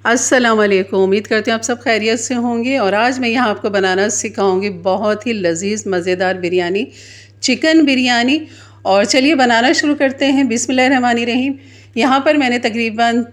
अस्सलाम वालेकुम। उम्मीद करती हूँ आप सब खैरियत से होंगे। और आज मैं यहाँ आपको बनाना सिखाऊंगी बहुत ही लजीज मज़ेदार बिरयानी, चिकन बिरयानी। और चलिए बनाना शुरू करते हैं। बिस्मिल्लाहिर्रहमानिर्रहीम। यहाँ पर मैंने तकरीबन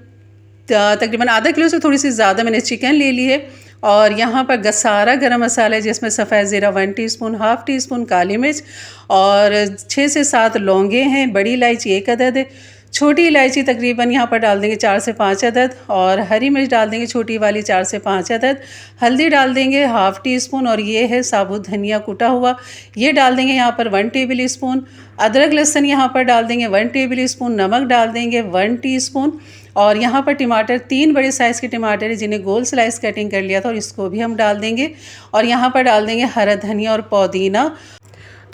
आधा किलो से थोड़ी सी ज़्यादा मैंने चिकन ले ली है। और यहाँ पर गसारा गरम मसाला है जिसमें सफ़ेद ज़ीरा 1 टीस्पून, हाफ़ टी स्पून काली मिर्च और 6 से 7 लौंगे हैं। बड़ी इलायची 1 अदद है। छोटी इलायची तकरीबन यहाँ पर डाल देंगे 4 से 5 अदद। और हरी मिर्च डाल देंगे छोटी वाली 4 से 5 अदद। हल्दी डाल देंगे हाफ़ टी स्पून और ये है साबुत धनिया कुटा हुआ, ये डाल देंगे यहाँ पर 1 टेबल स्पून। अदरक लहसुन यहाँ पर डाल देंगे 1 टेबल स्पून। नमक डाल देंगे 1 टीस्पून। और यहाँ पर टमाटर 3 बड़े साइज़ के टमाटर है जिन्हें गोल स्लाइस कटिंग कर लिया था और इसको भी हम डाल देंगे। और यहाँ पर डाल देंगे हरा धनिया और पुदीना।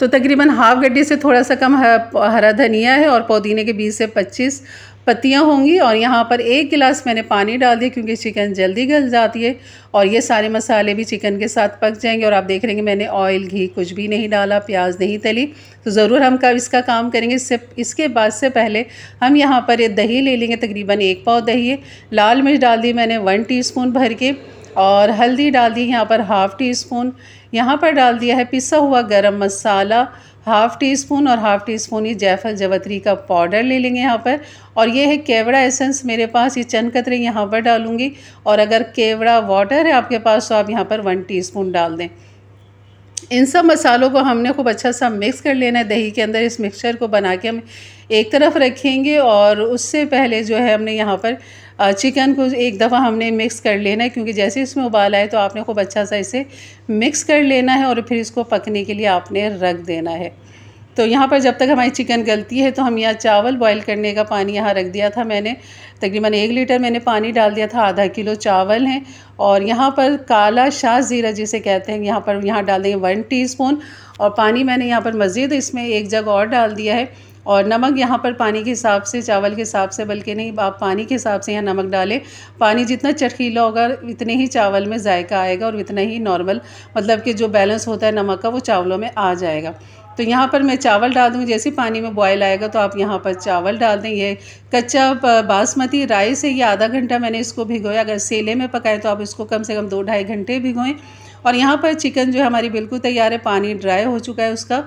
तो तकरीबन हाफ़ गड्ढे से थोड़ा सा कम हरा धनिया है और पुदीने के 20 से 25 पत्तियां होंगी। और यहाँ पर 1 गिलास मैंने पानी डाल दिया क्योंकि चिकन जल्दी गल जाती है और ये सारे मसाले भी चिकन के साथ पक जाएंगे। और आप देख रहे हैं कि मैंने ऑयल घी कुछ भी नहीं डाला, प्याज नहीं तली। तो ज़रूर हम कब इसका काम करेंगे। इसके बाद से पहले हम यहाँ पर ये दही ले लेंगे, तकरीबन 1 पाव दही है। लाल मिर्च डाल दी मैंने 1 टीस्पून भर के। और हल्दी डाल दी यहाँ पर हाफ़ टी स्पून। यहाँ पर डाल दिया है पिसा हुआ गरम मसाला हाफ़ टी स्पून और हाफ़ टी स्पून ही जायफल जवतरी का पाउडर ले लेंगे यहाँ पर। और ये है केवड़ा एसेंस मेरे पास, ये चंद कतरे यहाँ पर डालूँगी। और अगर केवड़ा वाटर है आपके पास तो आप यहाँ पर 1 टीस्पून डाल दें। इन सब मसालों को हमने खूब अच्छा सा मिक्स कर लेना है दही के अंदर। इस मिक्सचर को बना के हम एक तरफ रखेंगे। और उससे पहले जो है हमने यहाँ पर चिकन को एक दफ़ा हमने मिक्स कर लेना है क्योंकि जैसे इसमें उबाल आए तो आपने खूब अच्छा सा इसे मिक्स कर लेना है और फिर इसको पकने के लिए आपने रख देना है। तो यहाँ पर जब तक हमारी चिकन गलती है तो हम यहाँ चावल बॉईल करने का पानी यहाँ रख दिया था मैंने। तकरीबन 1 लीटर मैंने पानी डाल दिया था, आधा किलो चावल हैं। और यहाँ पर काला शाह ज़ीरा जिसे कहते हैं यहाँ डाल देंगे 1 टीस्पून। और पानी मैंने यहाँ पर मज़ीद इसमें 1 जग और डाल दिया है। और नमक यहाँ पर पानी के हिसाब से, चावल के हिसाब से, बल्कि नहीं आप पानी के हिसाब से यहाँ नमक डालें। पानी जितना चटकीला होगा इतने ही चावल में जायका आएगा और इतना ही नॉर्मल मतलब कि जो बैलेंस होता है नमक का वो चावलों में आ जाएगा। तो यहाँ पर मैं चावल डाल दूँगी। जैसे पानी में बॉयल आएगा तो आप यहाँ पर चावल डाल दें। ये कच्चा बासमती राइस है, ये आधा घंटा मैंने इसको भिगोया। अगर सेले में पकाए तो आप इसको कम से कम 2-2.5 घंटे भिगोएं। और यहाँ पर चिकन जो है हमारी बिल्कुल तैयार है, पानी ड्राई हो चुका है उसका।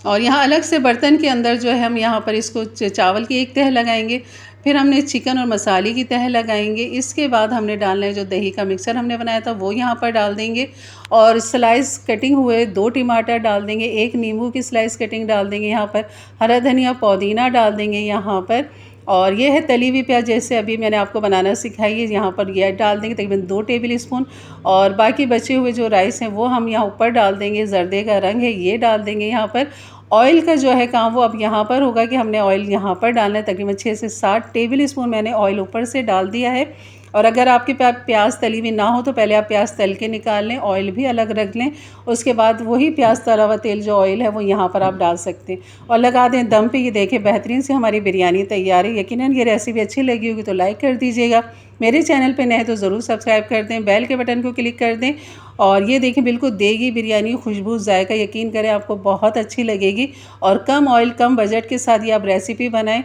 और यहाँ अलग से बर्तन के अंदर जो है हम यहाँ पर इसको चावल की एक तह लगाएंगे, फिर हमने चिकन और मसाले की तह लगाएंगे। इसके बाद हमने डालना है जो दही का मिक्सर हमने बनाया था वो यहाँ पर डाल देंगे। और स्लाइस कटिंग हुए 2 टमाटर डाल देंगे, 1 नींबू की स्लाइस कटिंग डाल देंगे यहाँ पर, हरा धनिया पुदीना डाल देंगे यहाँ पर। और ये है तली हुई प्याज जैसे अभी मैंने आपको बनाना सिखाई है, यहाँ पर यह डाल देंगे तकरीबन 2 टेबल स्पून। और बाकी बचे हुए जो राइस हैं वो हम यहाँ ऊपर डाल देंगे। जर्दे का रंग है ये डाल देंगे यहाँ पर। ऑयल का जो है काम वो अब यहाँ पर होगा कि हमने ऑयल यहाँ पर डालना है। तकरीबन 6 से 7 टेबल स्पून मैंने ऑयल ऊपर से डाल दिया है। और अगर आपके पास प्याज तली हुई ना हो तो पहले आप प्याज तल के निकाल लें, ऑयल भी अलग रख लें। उसके बाद वही प्याज तला हुआ तेल जो ऑयल है वो यहाँ पर आप डाल सकते हैं और लगा दें दम पे। ये देखें बेहतरीन से हमारी बिरयानी तैयार है। यकीनन ये रेसिपी अच्छी लगी होगी तो लाइक कर दीजिएगा। मेरे चैनल पे नए तो ज़रूर सब्सक्राइब कर दें, बेल के बटन को क्लिक कर दें। और ये देखें बिल्कुल देगी बिरयानी, खुशबू जायका यकीन करें आपको बहुत अच्छी लगेगी। और कम ऑयल कम बजट के साथ ये आप रेसिपी बनाएं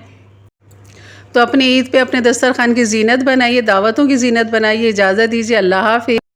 तो अपनी ईद पे अपने दस्तरखान की ज़ीनत बनाइए, दावतों की ज़ीनत बनाइए। इजाज़त दीजिए, अल्लाह हाफ़िज़।